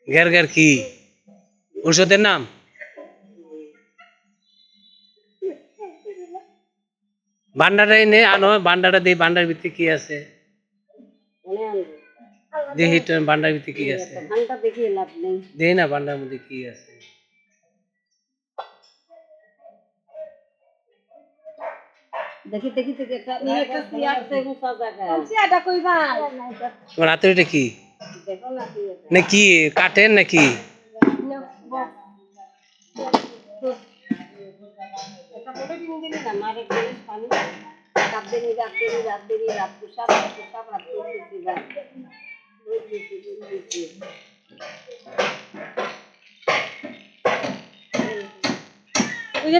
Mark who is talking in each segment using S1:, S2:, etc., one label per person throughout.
S1: গেরগের কি ওষুধের নাম? ভান্ডারে এনে আনো, ভান্ডারে দিই। ভান্ডার ভিতরে কি আছে দেখি তো, ভান্ডার ভিতরে কি আছে দেখি না, ভান্ডার মধ্যে কি আছে। তোমার হাতের এটা কি নাকি কাটেন নাকি?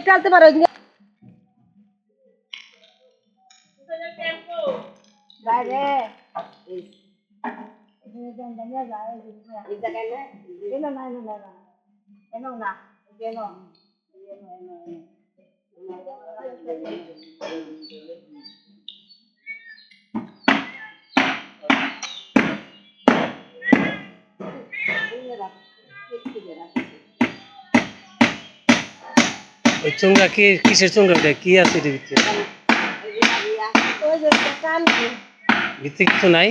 S2: টালতে পারো
S1: ওই চুঙ্গা কি, কিসের চুঙ্গা? কি আছে এর ভিতরে? ভিতরে কিছু নাই।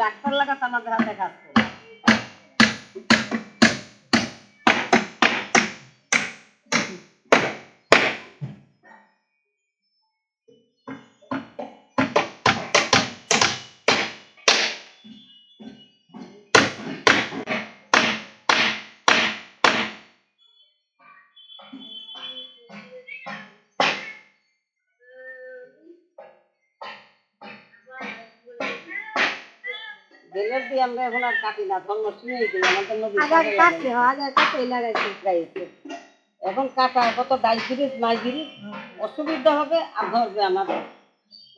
S2: গাছপালা লাগাতে আমাদের হাতে কাজ করে। বেলের দিয়ে আমরা এখন আর কাটি না, ধর্ম শুনেই দিই আমাদের নদী লাগাইছে। এখন কাটা কত ডাই ফিরিস মাই ফিরিস অসুবিধা হবে আর ধরবে আমাদের,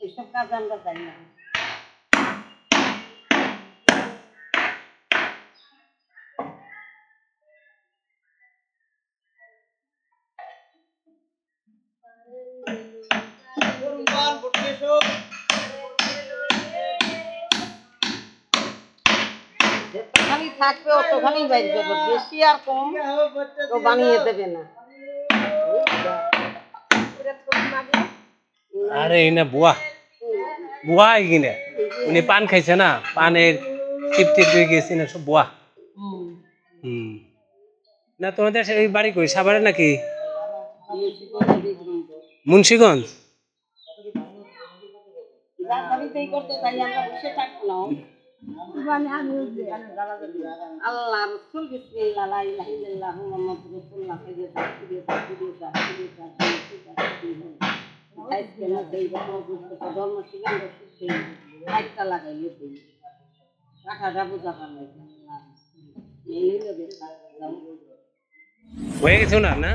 S2: এইসব কাজ আমরা জানি না। যেখানেই থাকবে অতখানেই বাইর করবে, বেশি আর কম তো বানিয়ে দেবে না।
S1: আরে না বুয়া বুয়া এখানে উনি পান খাইছে না, পানের টিপ হয়ে গেছে না, সব বুয়া। না তোমাদের এই বাড়ি কই, সাভারে নাকি মুন্সিগঞ্জ?
S2: আল্লাহ রসুল বিসমিল্লাহ লা ইলাহা ইল্লাল্লাহু মুহাম্মাদুর রাসূলুল্লাহ ধর্ম শিখান একটা লাগাইলে কাঠাটা বোঝা পারলে
S1: হয়ে গেছে না?